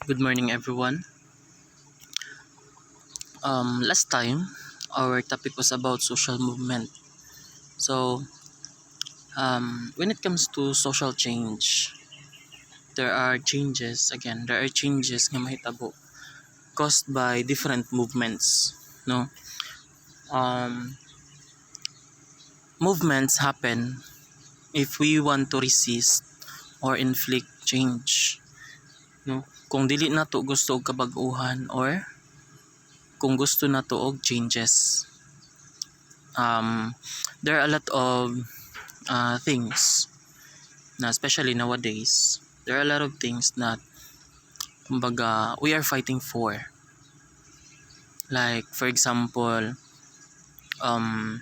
Good morning, everyone. Last time, our topic was about social movement. So, when it comes to social change, there are changes nga mahitabo caused by different movements. No, um, movements happen if we want to resist or inflict change. No, kung dili na to gusto og kabag-uhan or kung gusto na to og changes. There are a lot of things na especially nowadays, there are a lot of things that kumbaga we are fighting for. Like for example, um,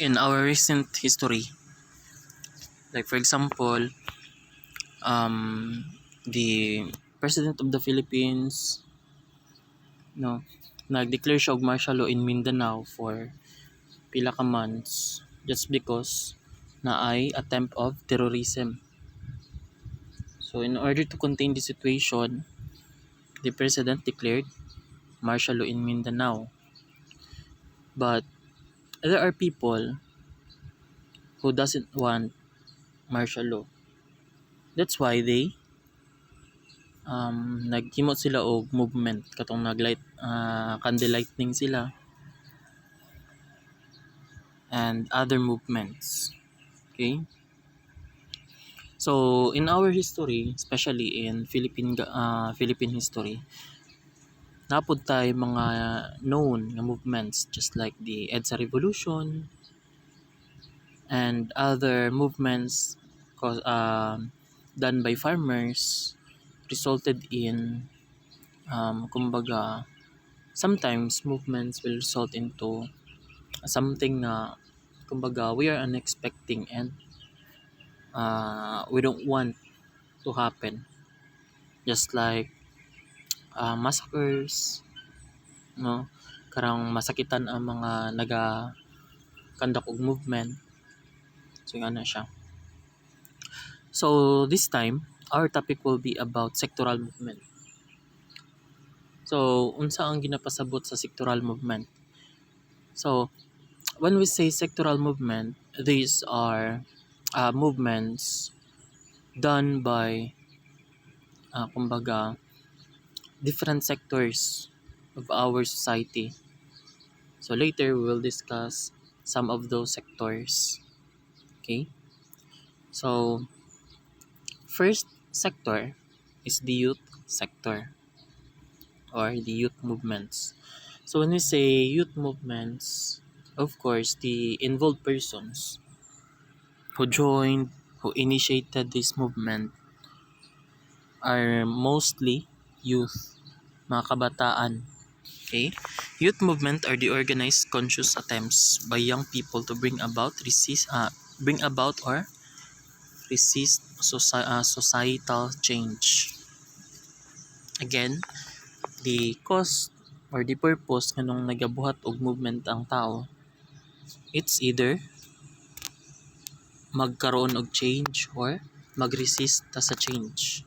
in our recent history, like for example, um, the President of the Philippines, no, nag-declare siya og martial law in Mindanao for pila ka months just because na ay attempt of terrorism. So in order to contain the situation, the president declared martial law in Mindanao. But there are people who doesn't want martial law. That's why they naghimo sila og movement katong candle lightning sila and other movements. Okay? So in our history, especially in Philippine history, napud tay mga known nga movements just like the EDSA Revolution and other movements done by farmers resulted in kumbaga sometimes movements will result into something na kumbaga we are unexpecting and we don't want to happen, just like massacres, no, karang masakitan ang mga naga conduct og movement. So nga na siya. So this time our topic will be about sectoral movement. So unsa ang ginapasabot sa sectoral movement? So when we say sectoral movement, these are movements done by kumbaga different sectors of our society. So later we will discuss some of those sectors. Okay? So first sector is the youth sector or the youth movements. So when we say youth movements, of course, the involved persons who joined, who initiated this movement are mostly youth, mga kabataan. Okay? Youth movement are the organized conscious attempts by young people to bring about or resist societal change. Again, the cause or the purpose nganong nagabuhat og movement ang tao, it's either magkaroon og change or mag-resist ta sa change.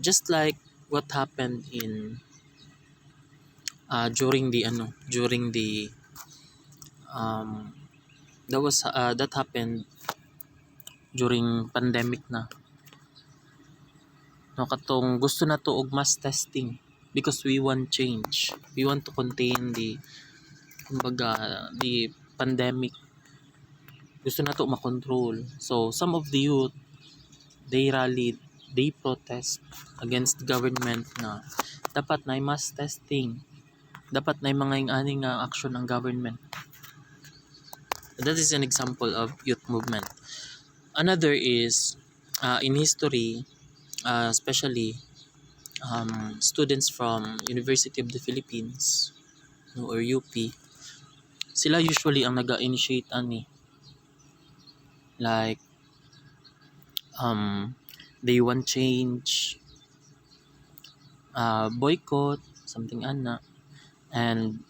Just like what happened in during the that happened during pandemic na, no, katong gusto na to og mass testing because we want change, we want to contain the kumbaga the pandemic, gusto na to makontrol. So some of the youth, they rallied, they protest against the government na dapat na mass testing, dapat na mga ingani nga action ng government. That is an example of youth movement. Another is in history, especially students from University of the Philippines, no, or UP, sila usually ang naga-initiate ani, like they want change, boycott, something ana, and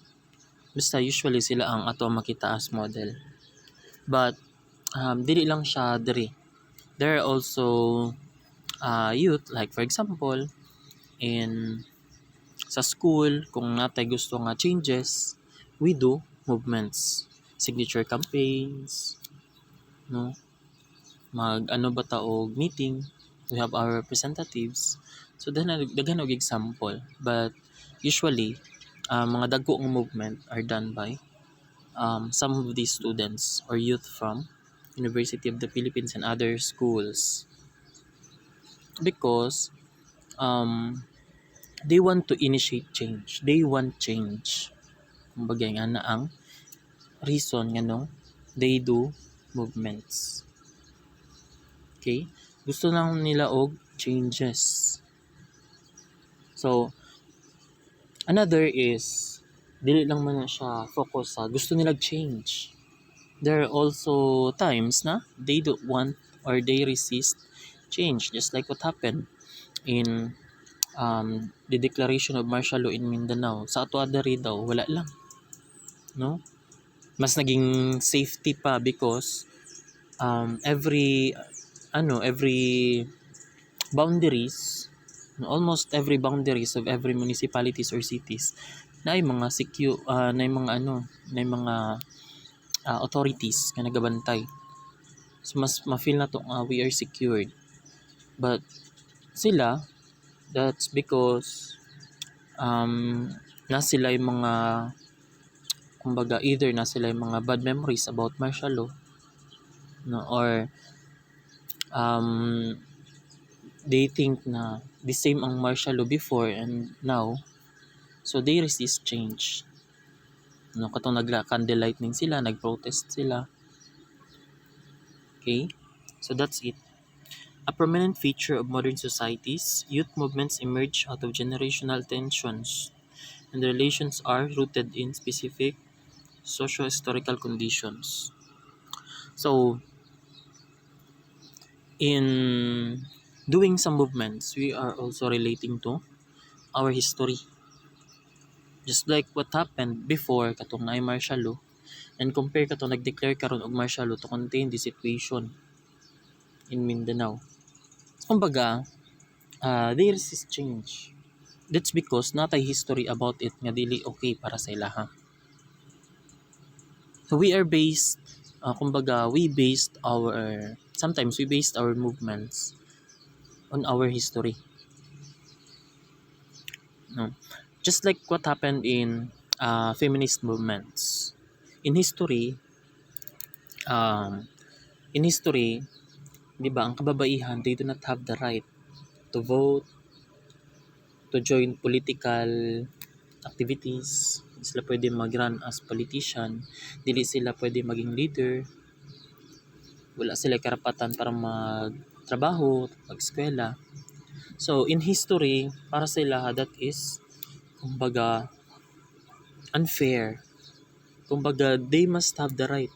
basta usually sila ang ato makita as model. But dili lang siya diri. There are also youth, like for example, in sa school, kung natay gusto nga changes, we do movements, signature campaigns, no? Mag ano ba ta og meeting, we have our representatives. So daghan og example, but usually mga dagko nga movement are done by some of these students or youth from University of the Philippines and other schools, because um, they want to initiate change. They want change. Kumbaga nga na ang reason nga no, they do movements. Okay? Gusto lang nila og changes. So, another is, dili lang man na siya focus sa gusto nila change. There are also times na they don't want or they resist change, just like what happened in the declaration of martial law in Mindanao. Sa ato adari daw wala lang, no? Mas naging safety pa because every boundaries, almost every boundaries of every municipalities or cities na ay mga na ay mga authorities nga nagabantay. So mas ma-feel na to we are secured. But sila, that's because na sila yung mga, kumbaga either na sila yung mga bad memories about martial law, no, or they think na the same ang martial law before and now, so they resist change, no? Katong nagla-candle lightning sila, nag-protest sila. Okay, so that's it. A prominent feature of modern societies, youth movements emerge out of generational tensions, and the relations are rooted in specific socio-historical conditions. So, in doing some movements, we are also relating to our history. Just like what happened before katong naay martial law, and compare katong nag-declare karon og martial law to contain the situation in Mindanao. Kumbaga, they resist change. That's because natay history about it nga dili okay para sa ilaha. So we are based, sometimes we based our movements on our history. No? Just like what happened in feminist movements. In history, di ba, ang kababaihan, they do not have the right to vote, to join political activities. Hindi sila pwede mag-run as politician. Dili sila pwede maging leader. Wala sila karapatan para magtrabaho, mag-eskwela. So, in history, para sila, that is, kumbaga, unfair. Kumbaga, they must have the right.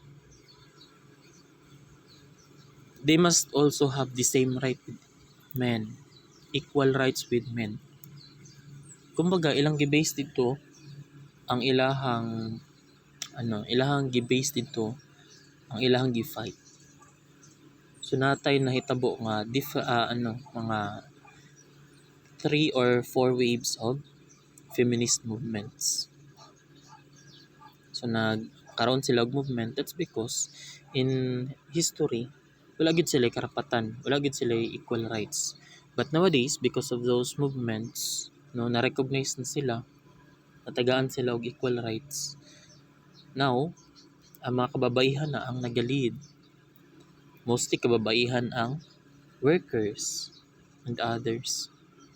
They must also have the same right with men. Equal rights with men. Kumbaga, ilang gi-base dito, ang ilahang gi-base dito, ang ilahang gi-fight. So natay nahitabo nga mga 3 or 4 waves of feminist movements. So nagkaroon sila og movement, that's because in history wala gid sila karapatan, wala gid sila equal rights. But nowadays, because of those movements, no, na-recognize na sila, natagaan sila og equal rights. Now, ang mga kababaihan na ang nag-lead. Mostly kababaihan ang workers and others.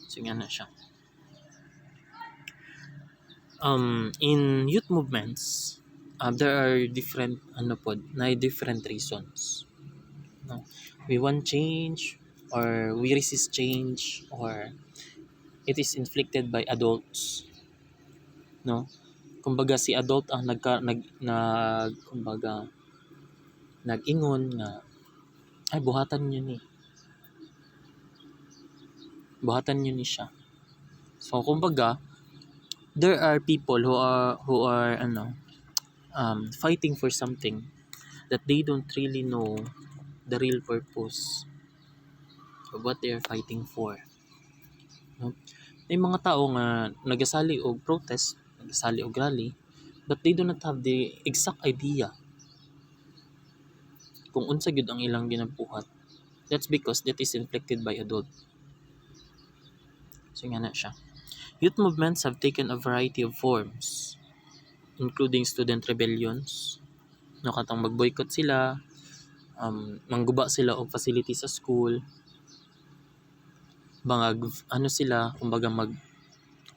So nga na siya. In youth movements, there are different different reasons. No? We want change, or we resist change, or it is inflicted by adults. No? Kumbaga si adult ang nag-ingon nga ay buhatan niyo ni siya. So kumbaga, there are people who are fighting for something that they don't really know the real purpose. of what they are fighting for. No? May mga tao nga nagasali og protest, nagasali og rally, but they do not have the exact idea kung unsa gyud ang ilang ginabuhat. That's because that is inflicted by adult. So nga na siya. Youth movements have taken a variety of forms, including student rebellions. No, katong mag-boycott sila, mangguba sila og facility sa school, ano sila, kumbaga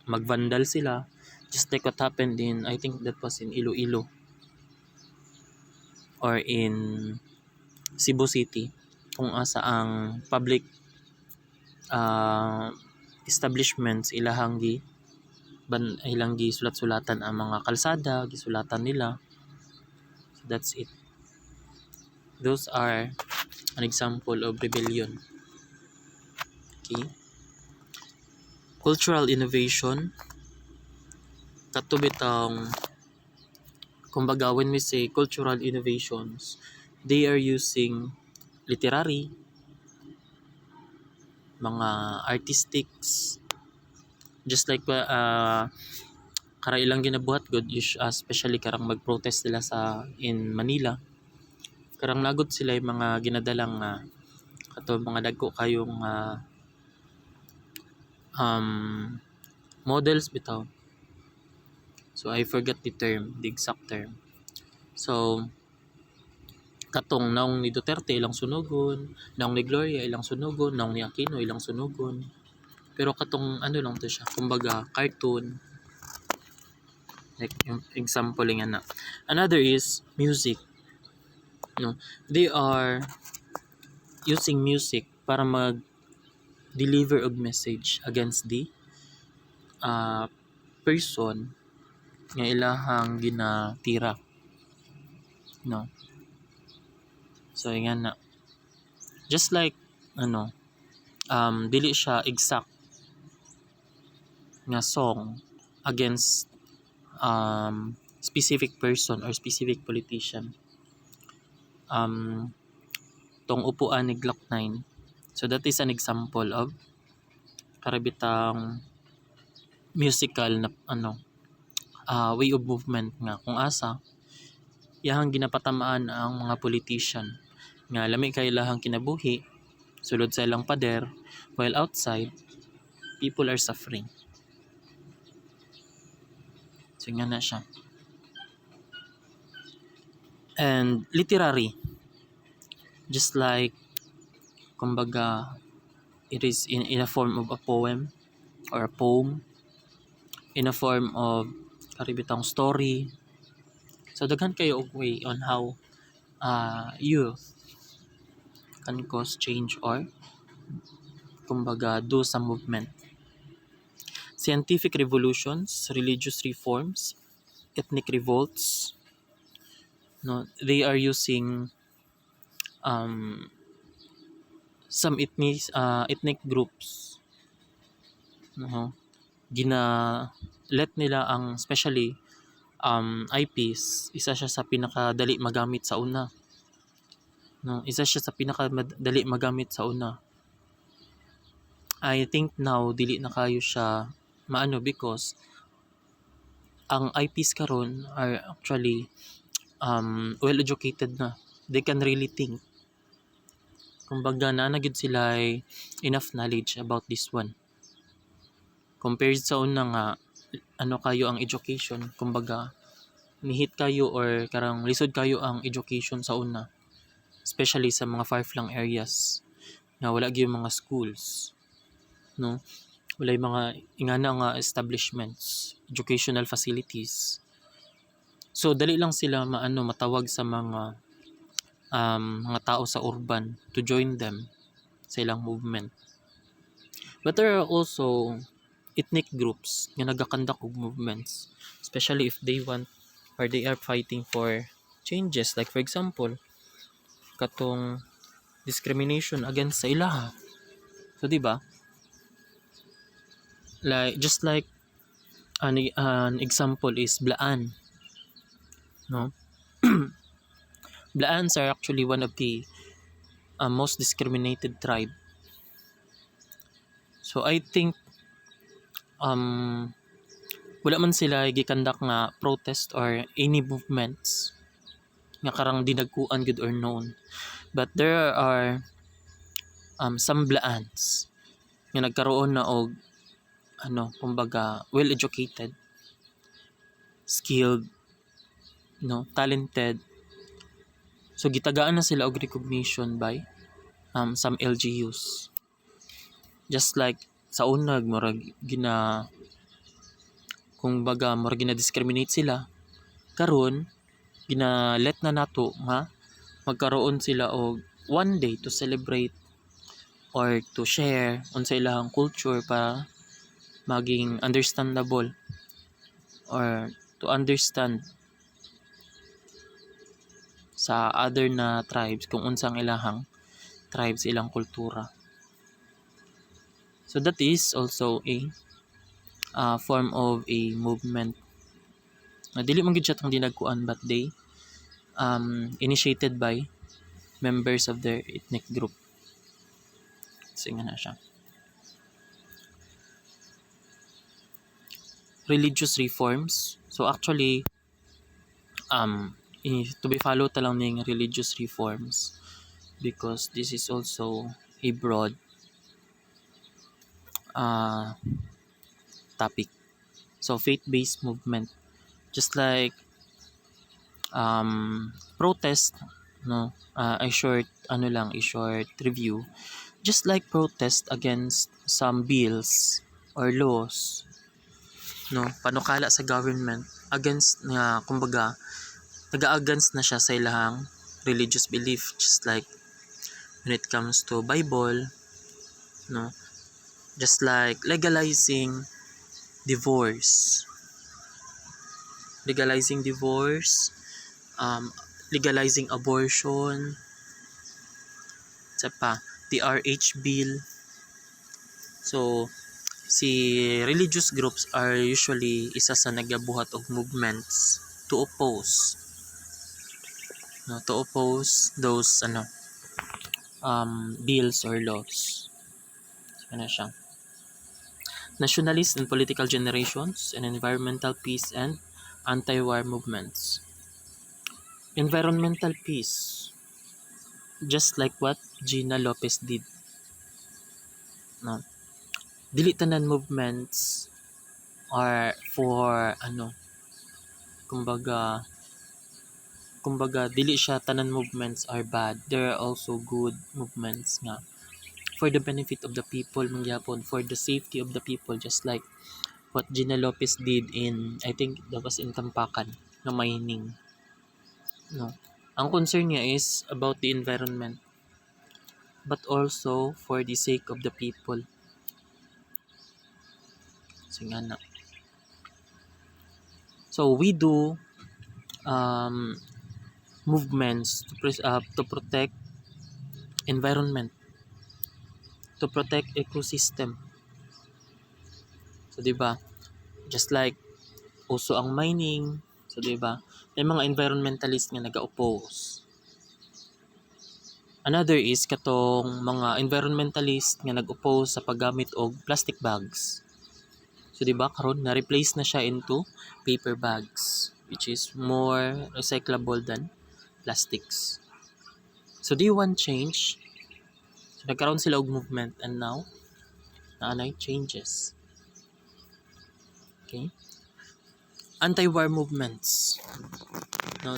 mag-vandal sila, just like what happened in, I think that was in Iloilo or in Cebu City, kung asa ang public establishments ilang sulat-sulatan ang mga kalsada, gisulatan nila. So that's it. Those are an example of rebellion. Okay. Cultural innovation. Katubitang, kumbaga, when we say cultural innovations, they are using literary, mga artistics, just like kara ilang ginabuhat god, especially karang mag-protest sila in Manila. Karang nagot sila yung mga ginadalang kato mga dagko kayong models bitaw. So I forgot the exact term. So katong naong ni Duterte ilang sunugon, naong ni Gloria ilang sunugon, naong ni Aquino ilang sunugon. Pero katong ano lang to siya, kumbaga cartoon. Like yung example nga na. Another is music. No, they are using music para mag-deliver og message against the person nga ilahang ginatira. No. So nga na. Just like dili siya exact nga song against specific person or specific politician. Tong upuan ni Glock 9. So that is an example of karabitang musical na way of movement nga kung asa iyahang ginapatamaan ang mga politician nga lami kay ilahang kinabuhi, sulod sa ilang pader, while outside people are suffering. So nga na siya. And literary, just like kumbaga it is in a form of a poem or a poem, in a form of karibitang story. So daghan kayo og way on how youth can cause change or kumbaga do some movement. Scientific revolutions, religious reforms, ethnic revolts. No, they are using some ethnic groups. Let nila ang especially IPs, isa siya sa pinakadali magamit sa una. No, isa siya sa pinakadali magamit sa una. I think now dili na kayo siya maano because ang IPs karon are actually well educated na. They can really think. Kumbaga na gid sila enough knowledge about this one. Compared sa una nga kayo ang education, kumbaga nihit kayo or karang lisod kayo ang education sa una. Especially sa mga far-flung areas na wala gyud mga schools. No? Wala yung mga ingana nga establishments, educational facilities. So dali lang sila matawag sa mga tao sa urban to join them sa ilang movement. But there are also ethnic groups nga nagakandak og movements, especially if they want or they are fighting for changes, like for example katong discrimination against sa ilaha. So di ba? Like just like an example is Blaan. No? Blaans are actually one of the most discriminated tribe So I think wala man sila gikandak nga protest or any movements nga karang dinagkuan good or known, but there are some blaans nga nagkaroon na og kumbaga well educated, skilled, talented. So gitagaan na sila og recognition by some LGUs. Just like sa unag murag gina-discriminate sila, karon gina-let na nato nga magkaroon sila og one day to celebrate or to share unsa ilang culture para maging understandable or to understand sa other na tribes kung unsang ilahang tribes ilang kultura. So that is also a form of a movement na dili man gid siya tong dinagkuan, but they initiated by members of their ethnic group. So nga na siya. Religious reforms. So actually to be follow ta lang ning religious reforms because this is also a broad topic. So faith-based movement, just like protest, a short review. Just like protest against some bills or laws, panukala sa government against nga kumbaga taga-against na siya sa ilahang religious belief, just like when it comes to Bible, just like legalizing divorce, legalizing abortion, the RH bill. So si religious groups are usually isa sa nagabuhat og movements to oppose those bills or laws. So siya. Nationalist and political generations and environmental peace and anti-war movements. Environmental peace, just like what Gina Lopez did. Dili tanan movements are for kumbaga dili siya tanan movements are bad. There are also good movements nga for the benefit of the people, mangyapon for the safety of the people, just like what Gina Lopez did in, I think that was in Tampakan, na mining. Ang concern niya is about the environment, but also for the sake of the people. So we do movements to protect environment, to protect ecosystem. So diba, just like uso ang mining, so diba, may mga environmentalist nga naga-oppose. Another is katong mga environmentalist nga nag-oppose sa paggamit og plastic bags. So diba karon na-replace na siya into paper bags, which is more recyclable than plastics. So do you want change? So nagkaroon sila og movement and now naanay changes. Okay? Anti-war movements.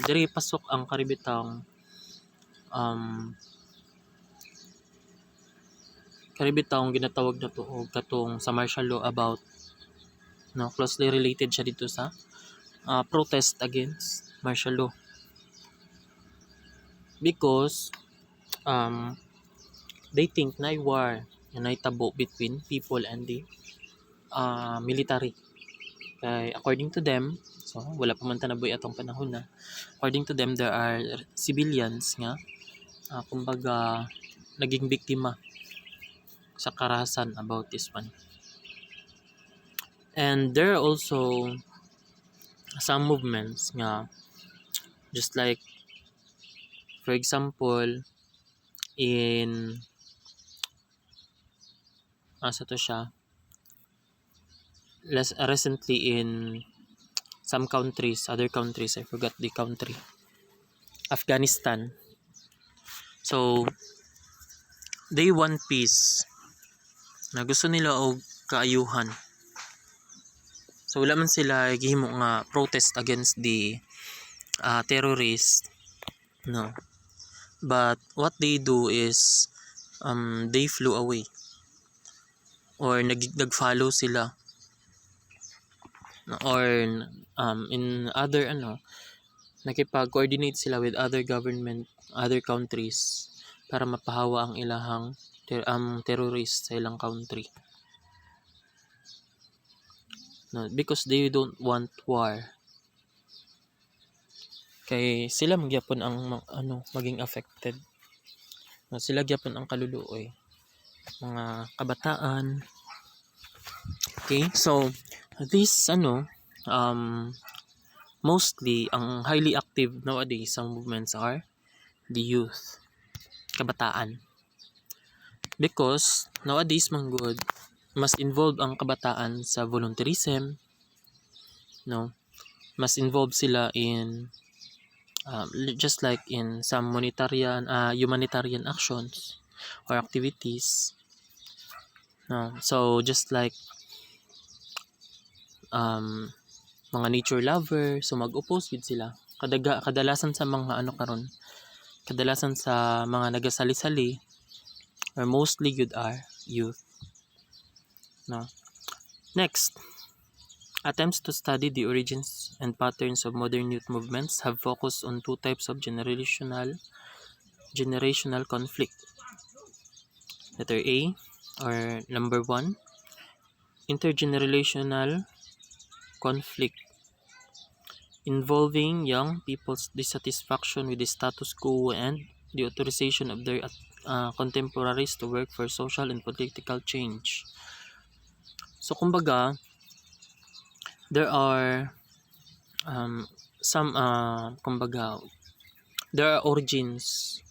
Diri pasok ang karibitang ginatawag na to og katong sa martial law about closely related siya dito sa protest against martial law, because they think na war na itabo between people and the military. Kay according to them, so wala pa man tanaboy atong panahon na, according to them there are civilians nga kumbaga naging biktima sa karahasan about this one. And there are also some movements nga, just like for example in asa to siya, recently in some countries, other countries, I forgot the country, Afghanistan. So they want peace, na gusto nila og kaayuhan. So wala man sila gihimo nga protest against the terrorists, no. But what they do is they flew away, or nag-follow sila, or in other nakipag-coordinate sila with other government, other countries para mapahawa ang ilahang terrorist sa ilang country. No, because they don't want war. Kay sila magyapon ang maging affected. No, sila gyapon ang kaluluoy, mga kabataan. Okay, so this mostly ang highly active nowadays sa movements are the youth, kabataan. Because nowadays manggod mas involved ang kabataan sa volunteerism, no, mas involved sila in just like in some humanitarian actions or activities, no. So just like mga nature lover, so mag-oppose with sila kadalasan sa mga kadalasan sa mga nagasali-sali, or mostly good are youth, no. Next, attempts to study the origins and patterns of modern youth movements have focused on two types of generational conflict. Letter A, or number 1, intergenerational conflict, involving young people's dissatisfaction with the status quo and the authorization of their contemporaries to work for social and political change. So kumbaga, there are there are origins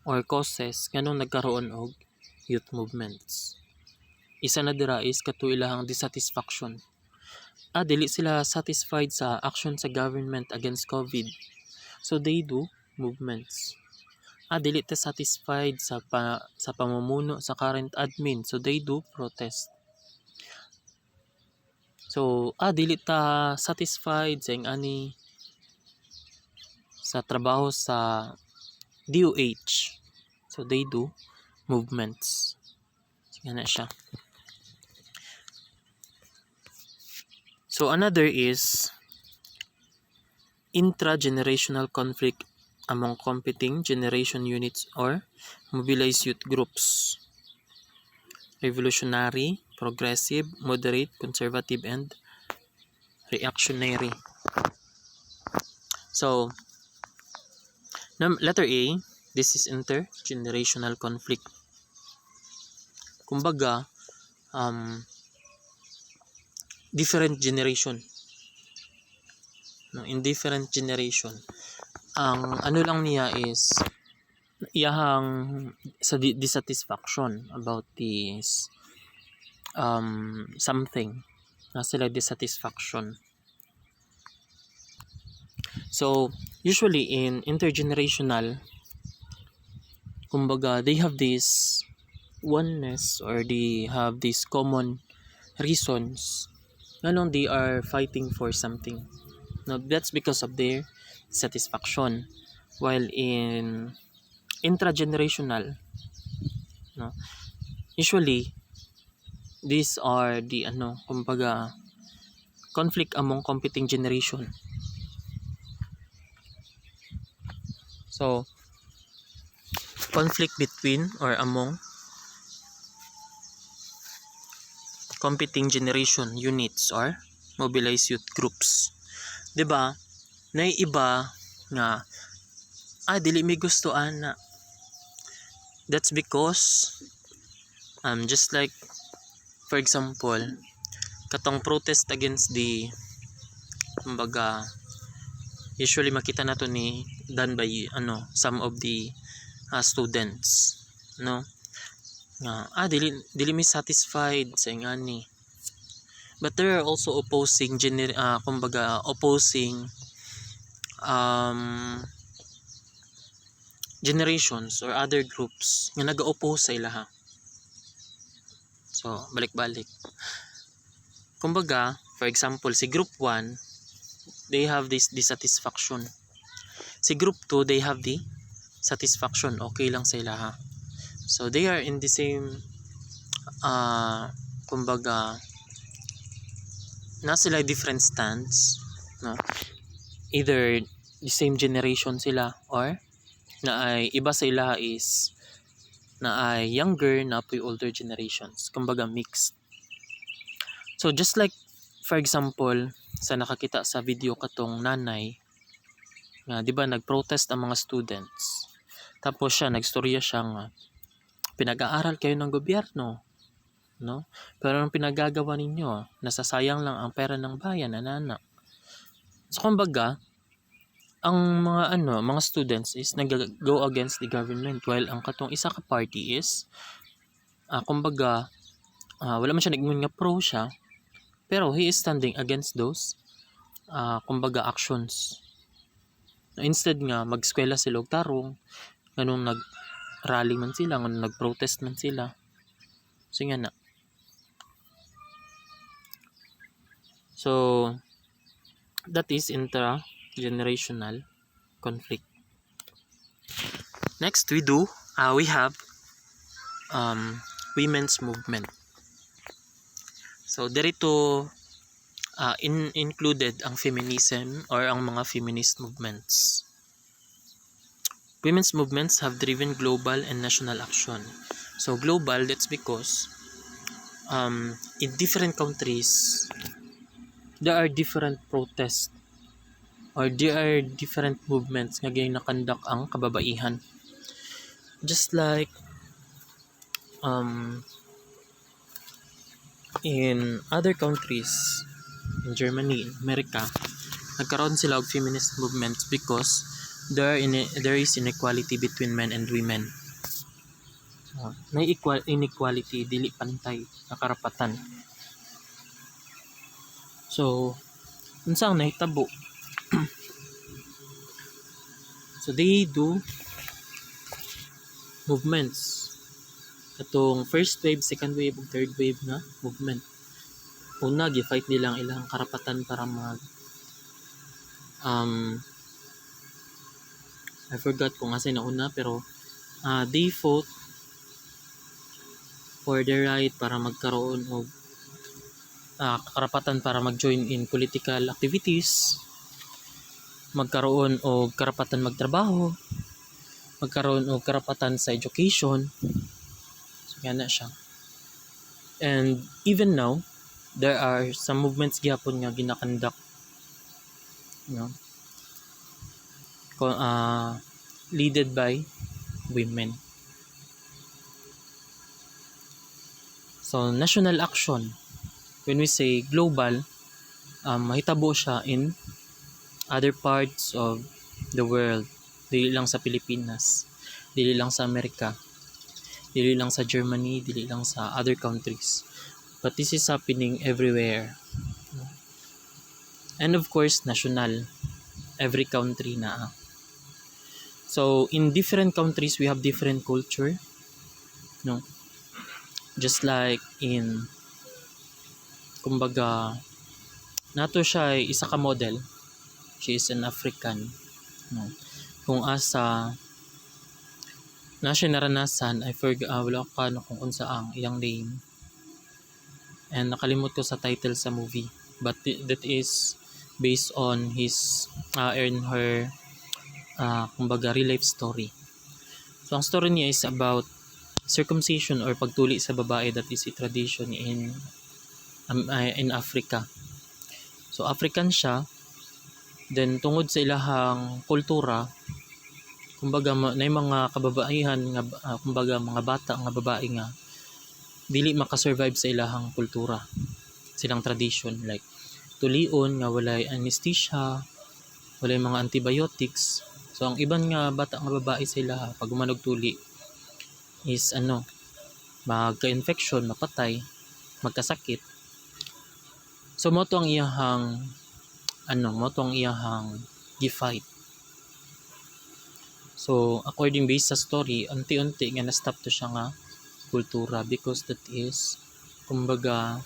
or causes nganong nagkaroon og youth movements. Isa na dira is kato ilahang dissatisfaction. Dili sila satisfied sa action sa government against COVID, so they do movements. Dili ta satisfied sa pamumuno sa current admin, so they do protest. So dili ta satisfied sa ani sa trabaho sa DOH, so they do movements. Sige na siya. So another is intra-generational conflict among competing generation units or mobilized youth groups. Revolutionary, progressive, moderate, conservative, and reactionary. So letter A, this is intergenerational conflict. Kumbaga, different generation, no, in different generation, ang lang niya is iyahang sa dissatisfaction about this something na sila dissatisfaction. So usually in intergenerational, kumbaga they have this oneness, or they have these common reasons nganong they are fighting for something. No, that's because of their satisfaction. While in intragenerational, no, usually these are the kumbaga conflict among competing generation. So conflict between or among competing generation units or mobilized youth groups. Diba? Nay iba nga dili mi gustoan na. That's because just like for example, katong protest against the kumbaga usually makita nato ni done by some of the students, no, nga dili mi satisfied sa ingani. But there are also opposing generations or other groups nga naga-oppose sa ilaha. So balik-balik. Kumbaga, for example, si group 1, they have this dissatisfaction. Si group 2, they have the satisfaction. Okay lang sa ilaha. So they are in the same kumbaga na sila different stands, no? Either the same generation sila or na ay iba sa ilaha is na ay younger na apoy older generations. Kumbaga mixed. So just like for example sa nakakita sa video katong nanay nga di ba nagprotest ang mga students. Tapos siya nagstorya siya nga pinag-aaral kayo ng gobyerno, no? Pero ang pinagagawa ninyo, nasasayang lang ang pera ng bayan, anak. So kumbaga, ang mga students is nag-go against the government while ang katong isa ka party is kumbaga wala man siya naging nga pro siya, pero he is standing against those kumbaga actions. Instead nga mag-eskwela sila og tarong, nganong nag-rally man sila, nganong nag-protest man sila. So nga na. So that is intra-generational conflict. Next we have women's movement. So dito included ang feminism or ang mga feminist movements. Women's movements have driven global and national action. So global, that's because in different countries there are different protests or there are different movements nga nakandak ang kababaihan. Just like in other countries, in Germany, in America, nagkaroon sila og feminist movements because there is inequality between men and women. May inequality, dili pantay na karapatan. So, unsang nahitabo? So, they do movements. Katong first wave, second wave, ug third wave nga movement. Una, gi-fight nila ang ilang karapatan para I forgot kung asa na una, pero they fought for the right para magkaroon og karapatan para mag-join in political activities, magkaroon og karapatan magtrabaho, magkaroon og karapatan sa education. So yan na siya. And even now, there are some movements gyapon nga ginakandak, led by women. So national action, when we say global, mahitabo siya in other parts of the world. Dili lang sa Pilipinas, dili lang sa Amerika, dili lang sa Germany, dili lang sa other countries. But this is happening everywhere. And of course, national. Every country na. So, in different countries, we have different culture. No? Just like in, kumbaga, nato siya ay isa ka model. She is an African. No? Kung asa na siya naranasan, I forgot, wala ka kung unsa ang iyang name. And nakalimot ko sa title sa movie. But that is based on his, her, kumbaga, real life story. So, ang story niya is about circumcision or pagtuli sa babae. That is a tradition in Africa. So, African siya. Then, tungod sa ilahang kultura, kumbaga, na mga kababaihan, kumbaga, mga bata, nga babae nga, dili makasurvive sa ilahang kultura, silang tradition, like tulion nga walay anesthesia, walay mga antibiotics. So ang iban nga bata nga babae sa ilaha pag umanog tuli is magka-infection, mapatay, magkasakit. So mo to ang iyahang gi-fight. So according based sa story, unti-unti nga na-stop to siya nga kultura because that is kumbaga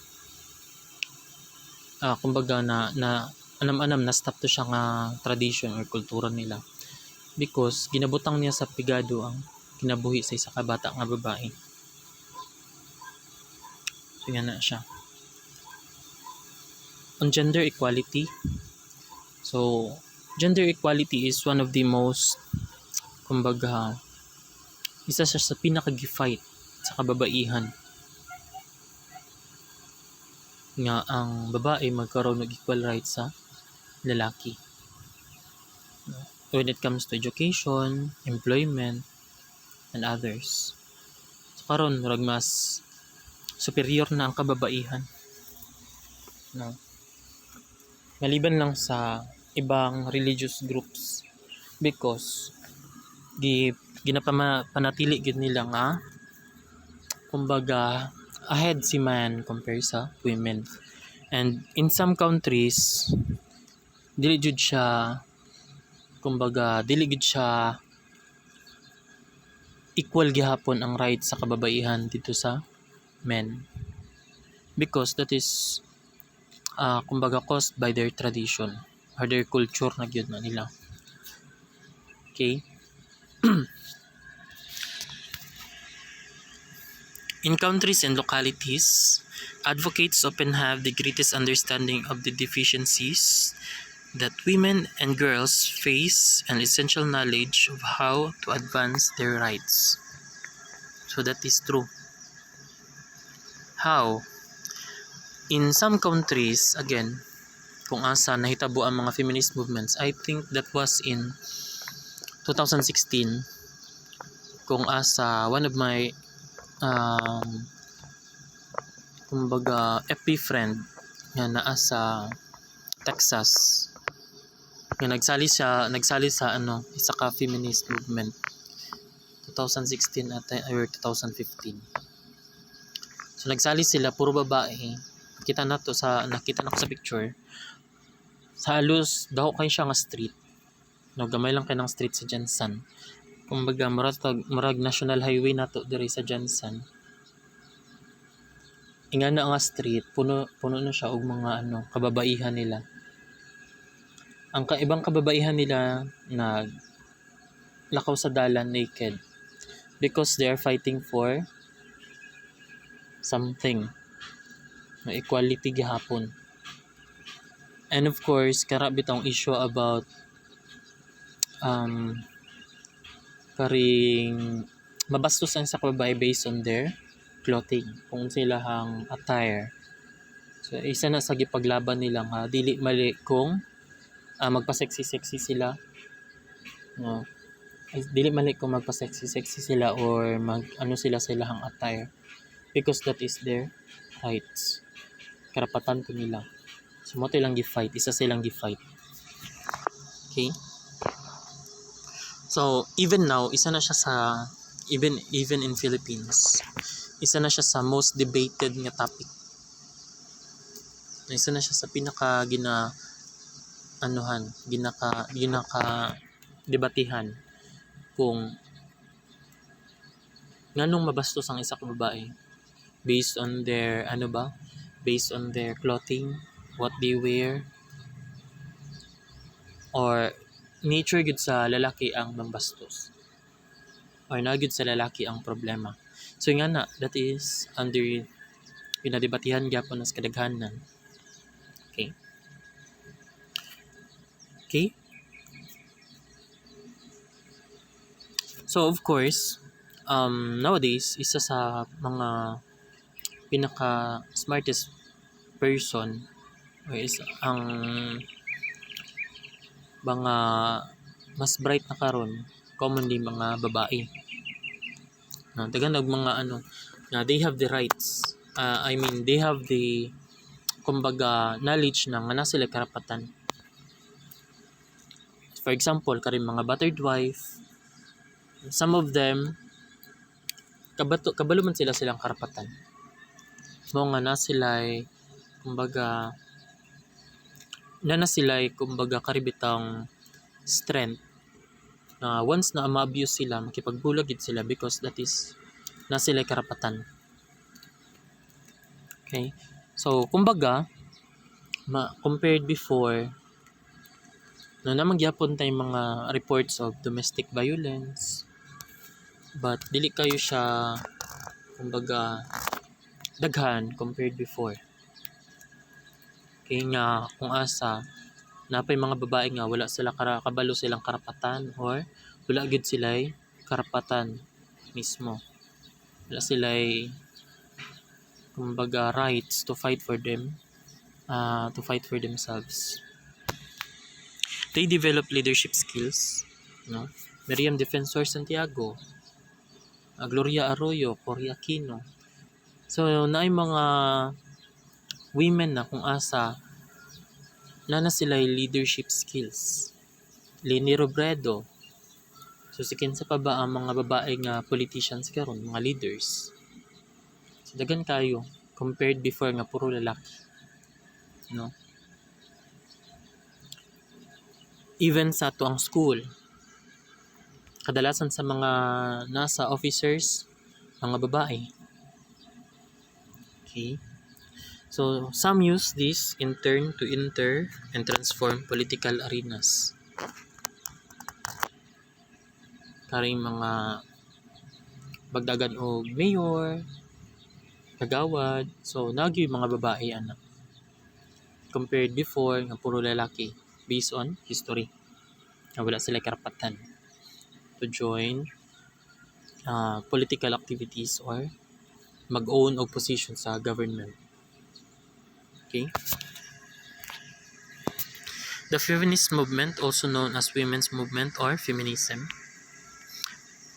na anam-anam na stop to siya nga tradition or kultura nila because ginabutang niya sa pigado ang kinabuhi sa isa ka bata nga babae. So yan na siya. On gender equality, so gender equality is one of the most kumbaga isa siya sa pinaka-gi-fight sa kababaihan nga ang babae magkaroon ng equal rights sa lalaki when it comes to education, employment, and others. So karon murag mas superior na ang kababaihan, no? Maliban lang sa ibang religious groups because ginapanatili gid nila nga kumbaga ahead si man compare sa women. And in some countries dili gid siya equal gihapon ang right sa kababaihan dito sa men because that is kumbaga caused by their tradition or their culture na gyud na nila. Okay. In countries and localities, advocates often have the greatest understanding of the deficiencies that women and girls face and essential knowledge of how to advance their rights. So that is true. How? In some countries, again, kung asa nahitabo ang mga feminist movements, I think that was in 2016, kung asa one of my kumbaga FB friend nga naa sa Texas nga nagsali sa isa ka feminist movement 2016 or 2015. So nagsali sila puro babae. Nakita na ko sa picture. Sa halos daw kay siya nga street. No, gamay lang kay ng street sa Jensen. Kumbaga murag national highway nato diri sa Jensen. Inga na nga street, puno na siya og mga kababaihan nila. Ang ibang kababaihan nila lakaw sa dalan naked because they are fighting for something, no, equality gihapon. And of course, karabit ang issue about karing mabastos ang sa kababae based on their clothing, kung sila hang attire. So isa na sa gipaglaban nila nga dili mali kung magpa-sexy sila, no. Dili mali kung magpa-sexy sila or sila sa ilang attire because that is their rights, karapatan ko nila. So mo lang gi-fight, isa silang gi-fight. Okay. So even now, isa na siya sa even in Philippines, isa na siya sa most debated nga topic. Isa na siya sa pinaka debatihan kung nganong mabastos ang isa ka babae based on their clothing, what they wear, or nature gud sa lalaki ang mambastos or na gud sa lalaki ang problema. So nga na, that is under pinadebatihan gyapon as kadaghanan. Okay. So of course, nowadays isa sa mga pinaka smartest person is ang mga mas bright na karon commonly mga babae. Dagan og mga they have the rights. They have the kumbaga knowledge na nga sila karapatan. For example, karing mga battered wife, some of them kabalo man silang karapatan. Mo nga na sila'y kumbaga karibitang strength na once na ma-abuse sila, makipagbulag gid sila because that is na sila'y karapatan. Okay? So, kumbaga, compared before, no namang gyapon tay mga reports of domestic violence, but dili kayo siya kumbaga daghan compared before. Kaya nga kung asa napay mga babae nga wala sila kabalo silang karapatan or wala gid sila'y karapatan mismo. Wala sila'y kumbaga rights to fight for themselves. They develop leadership skills, no? Miriam Defensor Santiago, Gloria Arroyo, Cory Aquino. So, naay mga women na kung asa na sila'y leadership skills. Leni Robredo. So, sikin sa pa ba ang mga babae nga politicians karon, mga leaders? So, dagan kayo compared before nga puro lalaki. No? Even sa tuang school, kadalasan sa mga nasa officers, mga babae. Okay? So, some use this in turn to enter and transform political arenas. Karing mga bagdagan og mayor, kagawad. So, nagyoy mga babae ana. Compared before nga puro lalaki based on history. Wala sila karapatan to join political activities or mag-own og position sa government. Okay? The feminist movement, also known as women's movement or feminism,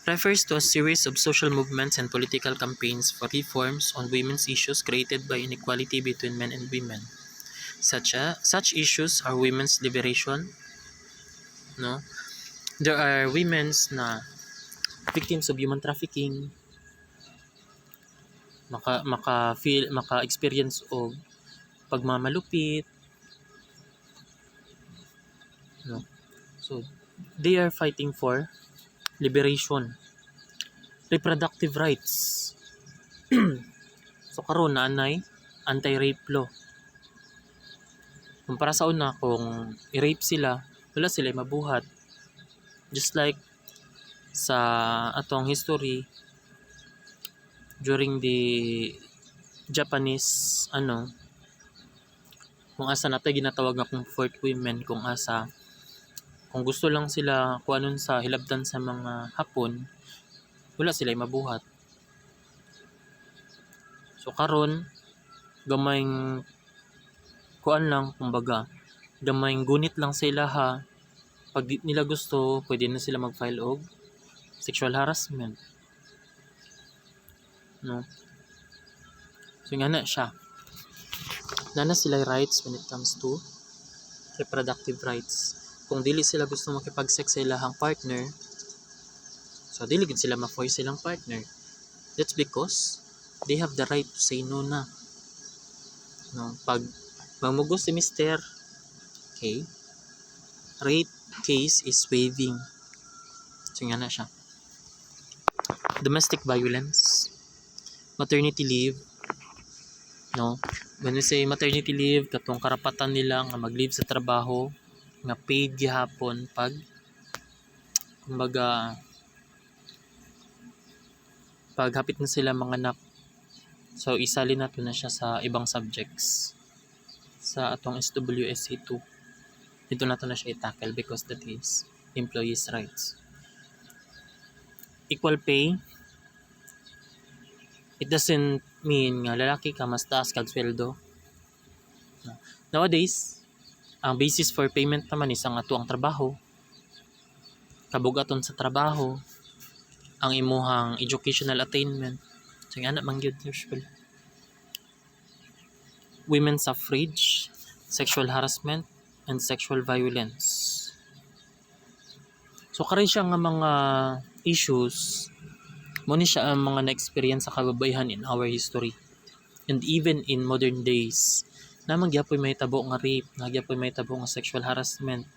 refers to a series of social movements and political campaigns for reforms on women's issues created by inequality between men and women. Such issues are women's liberation, no? There are women's na victims of human trafficking, maka-experience og pagmamalupit, no? So they are fighting for liberation, reproductive rights. So karon naanay anti-rape law. Kumpara sa una, kung i-rape sila, wala sila mabuhat. Just like sa atong history during the Japanese kung asa natay ginatawag nga comfort women, kung gusto lang sila kuanon sa hilabtan sa mga Hapon, wala sila mabuhat. So karon gamayng kuan lang, kumbaga gamayng gunit lang sila ha. Pag di nila gusto, pwede na sila mag-file og sexual harassment, no? So nga na siya, nana sila rights when it comes to reproductive rights. Kung dili sila gusto makipag-sex sa ilahang partner, so dili gid sila ma-force silang partner. That's because they have the right to say no na, no? Pag mamugos si Mr. Okay, rape case is waiving. So nga na siya. Domestic violence, maternity leave, no? When we say maternity leave, katong karapatan nila nga mag-leave sa trabaho nga paid gihapon pag kumbaga paghapit na sila mga anak. So isali nato na siya sa ibang subjects sa atong SWSC 2. Dito nato na siya i-tackle because that is employees' rights. Equal pay, it doesn't mean nga lalaki ka mas taas kag sweldo. Nowadays, ang basis for payment naman is ang atuang trabaho, kabugaton sa trabaho, ang imuhang educational attainment. So nga na mangyud usually. Women's suffrage, sexual harassment, and sexual violence. So karon siya nga mga issues Mo ni siya ang mga na-experience sa kababayhan in our history. And even in modern days, na magyapoy may tabo nga rape, nagyapoy may tabo nga sexual harassment.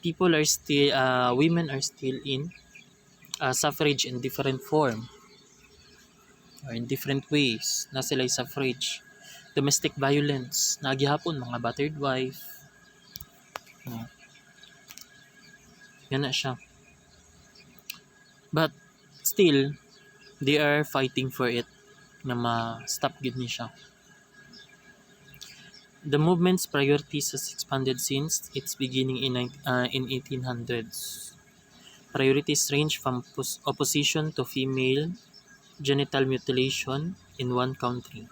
People are still, women are still in suffrage in different form or in different ways. Na sila suffrage. Domestic violence, nagyapon mga battered wife. Yan na siya. But still, they are fighting for it na ma-stop gid ni siya. The movement's priorities has expanded since its beginning in 1800s. Priorities range from opposition to female genital mutilation in one country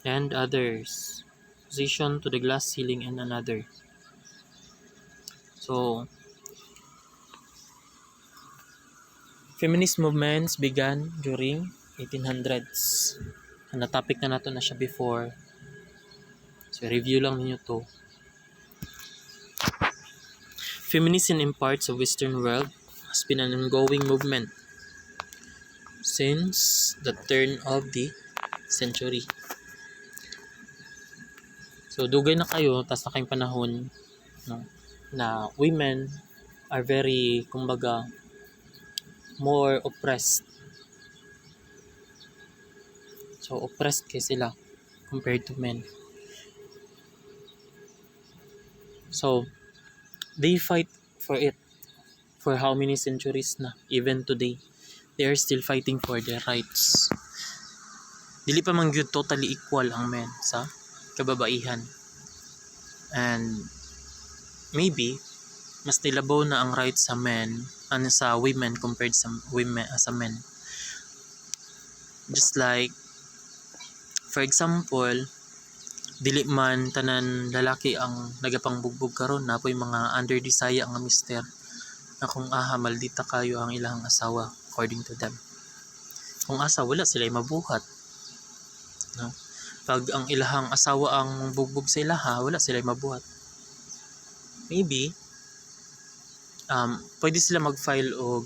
and others, opposition to the glass ceiling in another. So, feminist movements began during 1800s. Na-topic na nato na siya before. So, review lang ninyo to. Feminism in parts of Western world has been an ongoing movement since the turn of the century. So, dugay na kayo, tas na kayong panahon, no, na women are very, kumbaga, more oppressed. So, oppressed kay sila compared to men. So, they fight for it for how many centuries na, even today. They are still fighting for their rights. Dili pa man gyud totally equal ang men sa kababaihan. And maybe mas nilabaw na ang rights sa men sa women compared sa women sa men. Just like, for example, dili man tanan lalaki ang nagapangbugbog karon, napoy mga under desire nga mister na kung maldita kayo ang ilang asawa according to them. Kung asa wala sila mabuhat, no? Pag ang ilahang asawa ang bugbog sa ilaha, wala sila mabuhat. Maybe pwede sila mag-file og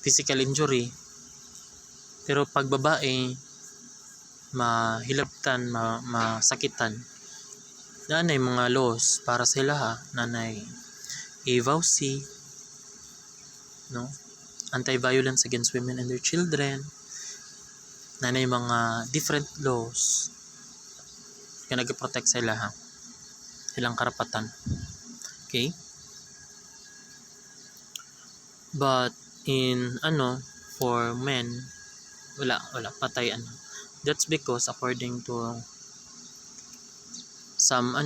physical injury, pero pag babae mahilabtan, masakitan, nanay mga laws para sa ilaha, nanay AVOC, no, anti-violence against women and their children, nanay mga different laws na nag-protect sa ilaha, silang karapatan. Okay? But in for men, wala patay That's because according to some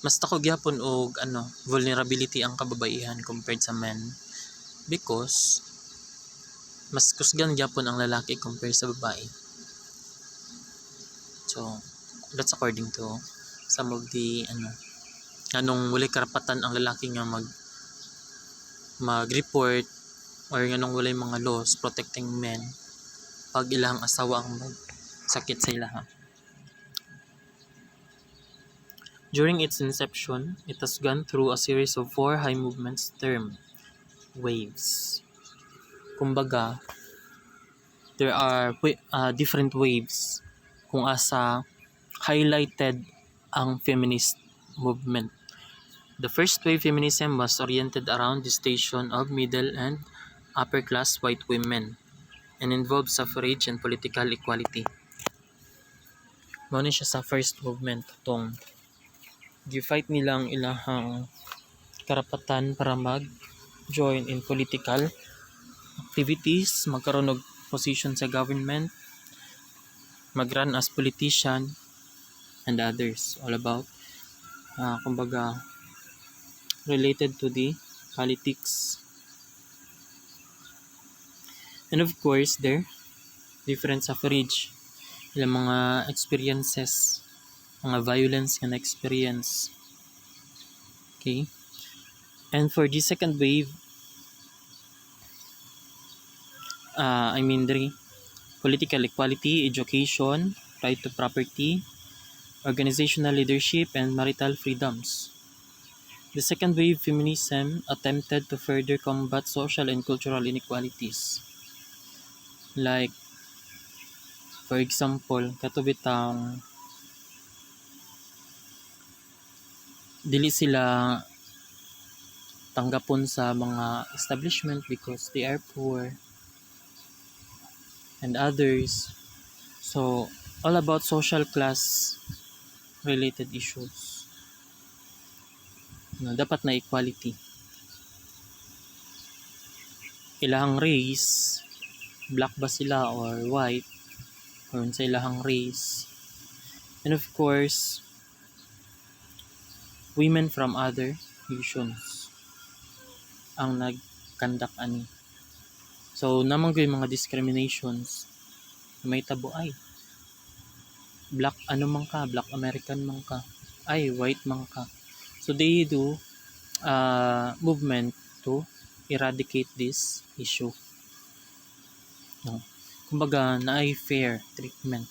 mas tako gyapon og vulnerability ang kababaihan compared sa men, because mas kusgan gyapon ang lalaki compared sa babae. So that's according to some of the anong wala karapatan ang lalaki nga mag-report or nganong walay mga laws protecting men pag ilang asawa ang sakit sa ilaha. During its inception, it has gone through a series of 4 high movements termed waves. Kumbaga, there are different waves kung asa highlighted ang feminist movement. The first wave feminism was oriented around the station of middle and upper class white women and involved suffrage and political equality. Mao ni siya sa first movement, tong gi-fight nila ang ilahang karapatan para mag-join in political activities, magkaroon og position sa government, mag-run as politician, and others. All about kumbaga related to the politics. And of course, there different suffrage, ilang mga experiences, mga violence nga na-experience. Okay? And for the second wave, political equality, education, right to property, organizational leadership, and marital freedoms. The second wave feminism attempted to further combat social and cultural inequalities. Like, for example, katubitang dili sila tanggapon sa mga establishment because they are poor and others. So, all about social class related issues. Dapat na equality. Ilahang race, black ba sila or white, or sa ilahang race. And of course, women from other nations ang nagkandak ani. So, namang yung mga discriminations may tabo ay black ano man ka, black American man ka, ay white man ka. So, they do movement to eradicate this issue. No? Kumbaga, na ay fair treatment.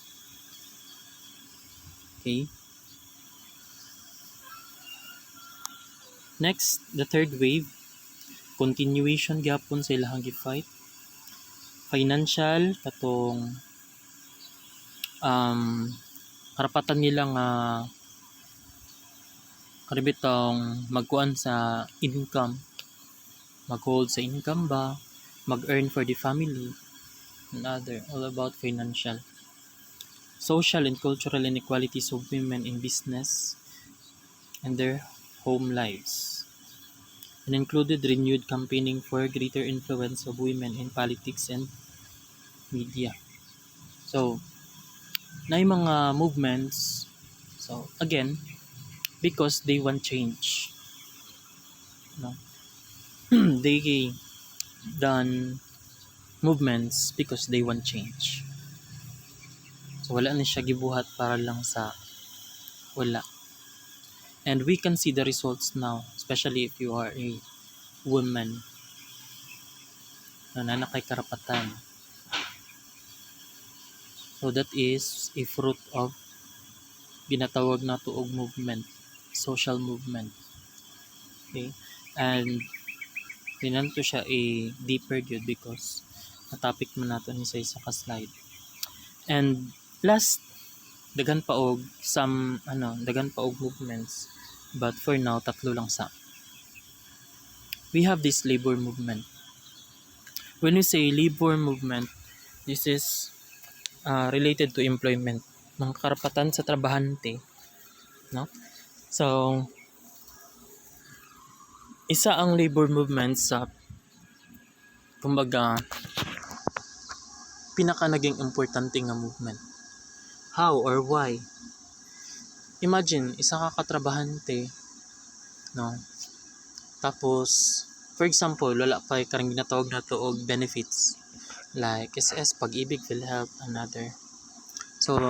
Okay? Next, the third wave, continuation gyapon sa ilahang gi-fight. Financial, katong karapatan nila nga karibitong magkuan sa income, mag-hold sa income ba, mag-earn for the family, and other, all about financial. Social and cultural inequalities of women in business and their home lives, and included renewed campaigning for greater influence of women in politics and media. So, na yung mga movements, so again, because they want change. No? They done movements because they want change. So, wala na siya gibuhat para lang sa wala. And we can see the results now, especially if you are a woman na nanakay karapatan. So that is a fruit of ginatawag na tuog movement, social movement. Okay? And dinanto siya a deeper yun because na-topic man nato ni sa isa ka slide. And last, dagan pa og movements, but for now tatlo lang sa. We have this labor movement. When we say labor movement, this is related to employment, mga karapatan sa trabahante, no? So, isa ang labor movement sa kumbaga pinaka naging importante nga movement. How or why? Imagine, isa ka katrabahante, no? Tapos, for example, wala pa karang ginatawag na to og benefits like SS, Pag-ibig, PhilHealth, another. So,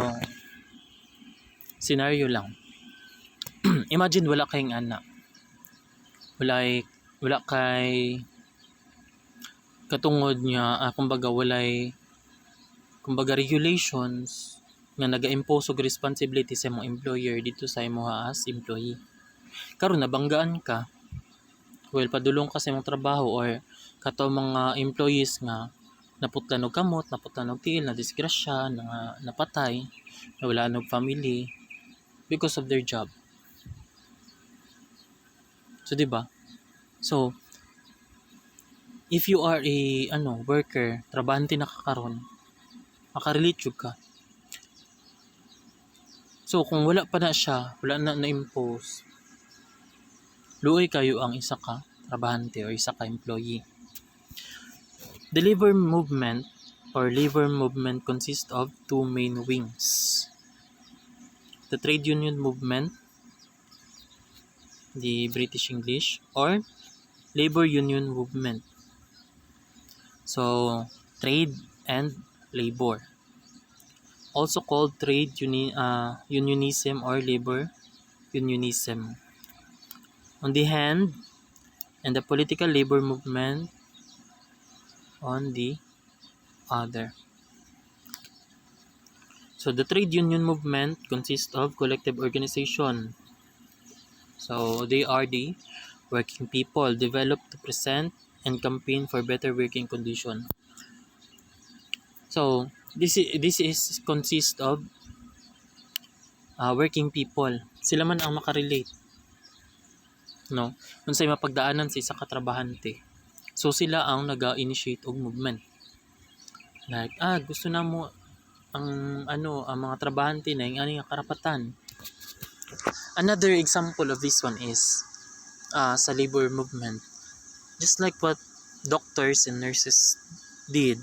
scenario lang. Imagine wala kayong anak. Wala kay katungod niya, kumbaga regulations nga naga-impose og responsibility sa imong employer dito sa imong as employee. Karon nabanggaan ka, padulong ka sa imong trabaho or kato mga employees nga naputlan og kamot, naputlan og tiil, na disgrasya, na napatay, na wala og family because of their job. So, di ba? So, if you are a worker, trabahante na kakaron, makarelate jud ka. So, kung wala pa na siya, wala na na-impose, luoy kayo ang isa ka trabahante o isa ka employee. The labor movement consists of two main wings. The trade union movement, the British English, or labor union movement. So, trade and labor. Also called trade unionism or labor unionism. On the hand, and the political labor movement on the other. So the trade union movement consists of collective organization So they are the working people developed to present and campaign for better working condition. So this is consist of working people. Sila man ang makarelate, no? Unsay mapagdaanan sa isa ka trabahante. So sila ang naga-initiate og movement. Like, gusto na mo ang mga trabahante na yung nga karapatan. Another example of this one is sa labor movement. Just like what doctors and nurses did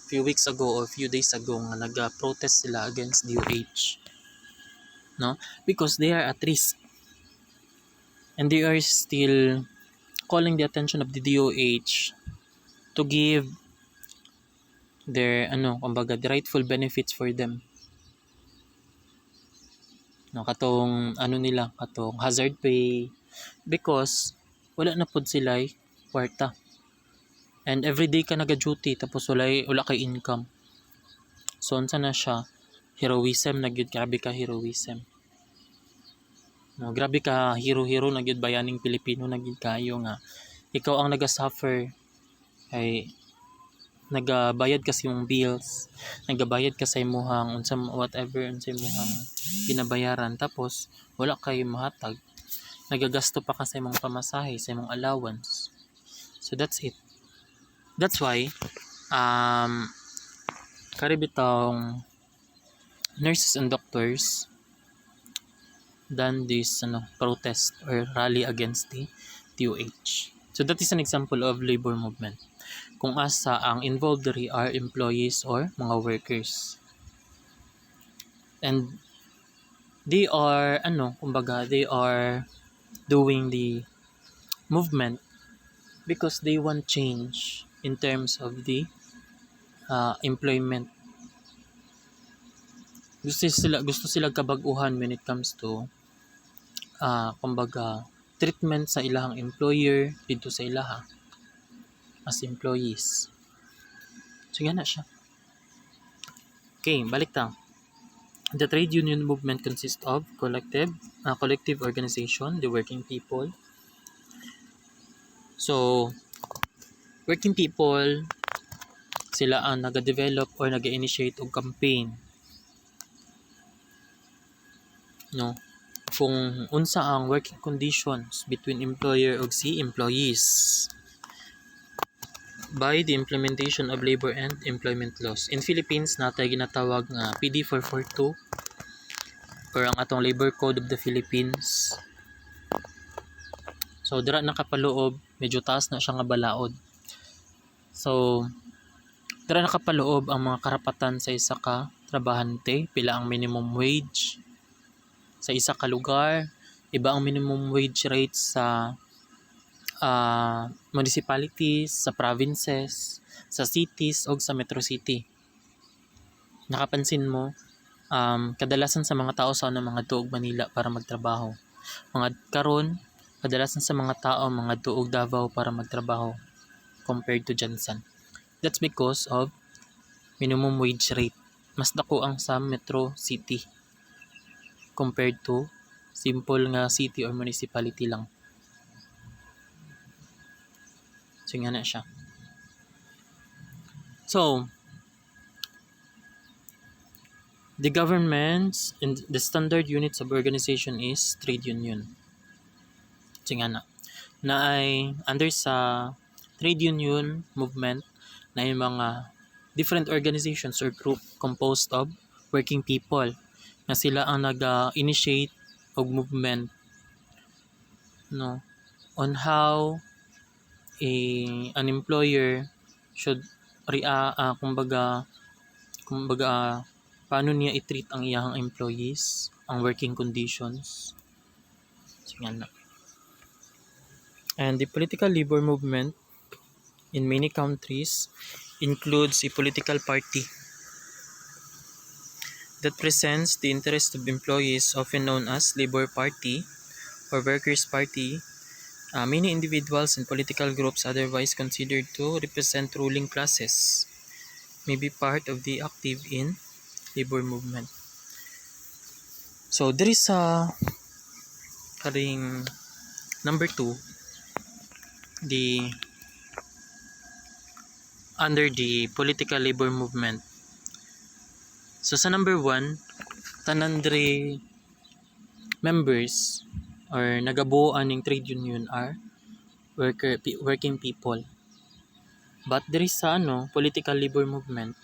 few weeks ago or few days ago nga nag-protest sila against DOH, no? Because they are at risk and they are still calling the attention of the DOH to give their the rightful benefits for them, no? Katong katong hazard pay, because wala na pud sila kwarta. And everyday ka naga-duty tapos wala kay income. So unsa na siya? Heroism na gyud, grabe ka heroism. No, grabe ka hero na gyud bayaning Pilipino na gyud kayo nga ikaw ang naga-suffer ay nagabayad ka sa imong bills, nagabayad ka sa imong whatever unsa imong ginabayaran, tapos wala kay mahatag, nagagasto pa ka sa imong pamasahe, sa imong allowance. So that's it. That's why karibitong nurses and doctors done this protest or rally against the DOH. So that is an example of labor movement. Kung asa ang involved diri are employees or mga workers. And they are they are doing the movement because they want change in terms of the employment. Gusto sila kabag-uhan when it comes to treatment sa ilahang employer dito sa ilaha as employees. So yan na siya. Okay, balik ta. The trade union movement consists of collective organization, the working people. So working people, sila ang nag-develop or nag-initiate og campaign, no, kung unsa ang working conditions between employer ug si employees by the implementation of labor and employment laws. In Philippines natay ginatawag nga PD 442 or ang atong Labor Code of the Philippines. So dira nakapaloob, medyo taas na siya nga balaod. So dira nakapaloob ang mga karapatan sa isa ka trabahante, pila ang minimum wage sa isa ka lugar, iba ang minimum wage rate sa municipalities, sa provinces, sa cities o sa metro city. Nakapansin mo, kadalasan sa mga tao sa mga tuog Manila para magtrabaho. Mga karon, kadalasan sa mga tao mga tuog Davao para magtrabaho compared to Jansan. That's because of minimum wage rate. Mas dako ang sa metro city compared to simple nga city or municipality lang. So nga na siya. So the governments and the standard units of organization is trade union. So nga na ay under sa trade union movement na yung mga different organizations or group composed of working people na sila ang nag-initiate og movement, no, on how an employer should kumbaga paano niya i-treat ang iyang employees, ang working conditions. So, yan na. And the political labor movement in many countries includes a political party that presents the interest of employees, often known as Labor Party or Workers' Party. Many individuals and political groups otherwise considered to represent ruling classes may be part of the active in labor movement. So there is karing number 2, the under the political labor movement. So sa number 1, tanan diri members or nagabuoan ng trade union are working people. But diri sa political labor movement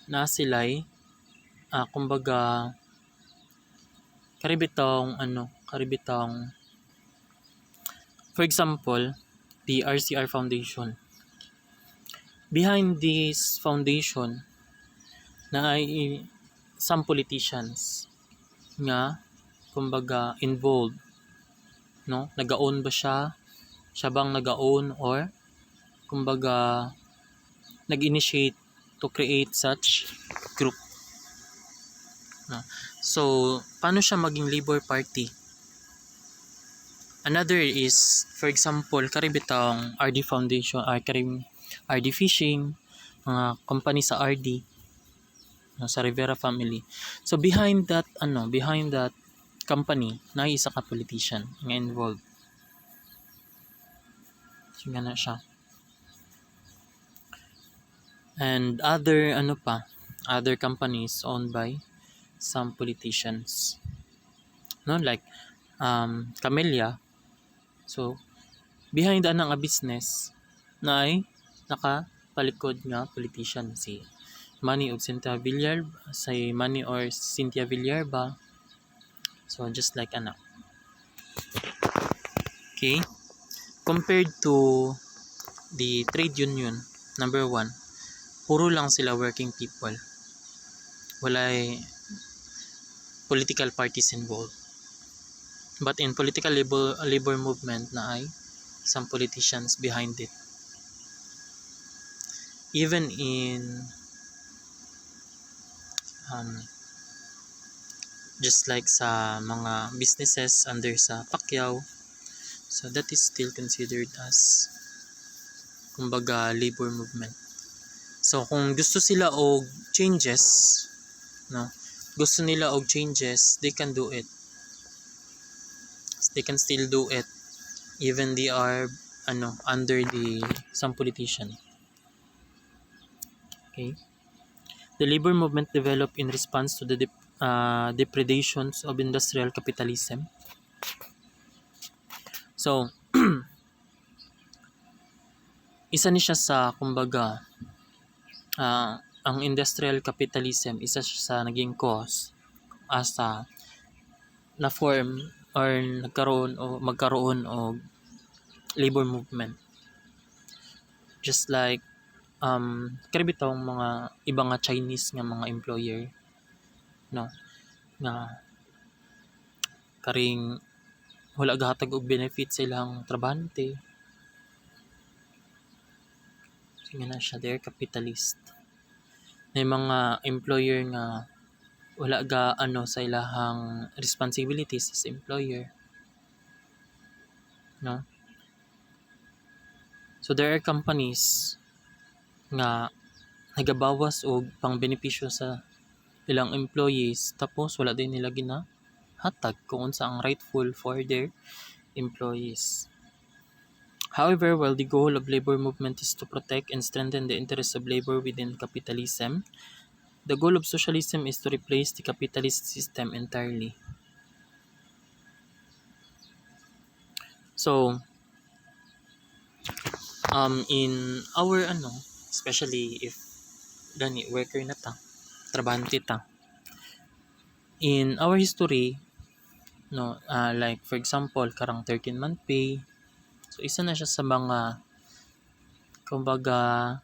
na sila'y kumbaga karibitong for example, the RCR Foundation. Behind this foundation na ay some politicians nga kumbaga involved, no? Nag-own ba siya? Siya bang nag-own or kumbaga nag-initiate to create such group? No? So, paano siya maging labor party? Another is, for example, karibitang RD Foundation, RD Fishing, mga company sa RD, sa Rivera family. So behind that company na isa ka politician nga involved. So na siya. And other companies owned by some politicians. No, like Camellia. So behind nga business na ay nakapalikod nga politician si Manny or Cynthia Villar ba? So just like okay, compared to the trade union number 1, puro lang sila working people, walay political parties involved. But in political labor movement na ay some politicians behind it. Even in just like sa mga businesses under sa Pacquiao, so that is still considered as kumbaga labor movement. So kung gusto sila og changes, no, gusto nila og changes, they can do it. They can still do it even they are under some politician. Okay. The labor movement developed in response to the depredations of industrial capitalism. So, isa ni siya sa kumbaga ang industrial capitalism, isa siya sa naging cause asa na form or magkaroon o labor movement. Just like karibitong mga ibang nga Chinese nga mga employer, no, na karing wala gahatag og benefit sa ilang trabahante. Sige na siya, they're capitalist. May mga employer nga wala ga sa ilahang responsibilities as employer, no. So there are companies nga nagabawas og pang benepisyo sa ilang employees, tapos wala din nila ginahatag kung unsa ang rightful for their employees. However, while the goal of labor movement is to protect and strengthen the interests of labor within capitalism, the goal of socialism is to replace the capitalist system entirely. So, in our especially if gani worker na ta, trabahante ta, in our history, no, like for example karang 13-month pay, so isa na siya sa mga kumbaga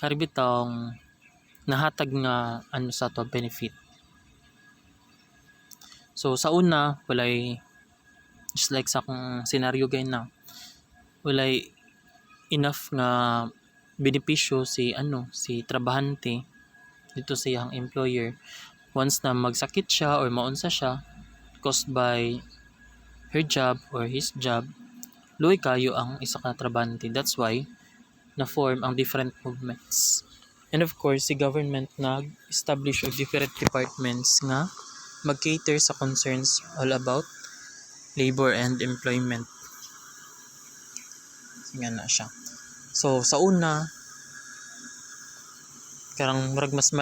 karibitong nahatag nga sa to benefit. So sa una walay, just like sa akong scenario gay na, walay enough nga benepisyo si trabahante dito sa iyang employer once na magsakit siya or maunsa siya caused by her job or his job, luoy kayo ang isa ka trabahante. That's why na form ang different movements. And of course, si government nag-establish og different departments nga mag-cater sa concerns all about labor and employment. Nga na siya. So sa una karang murag mas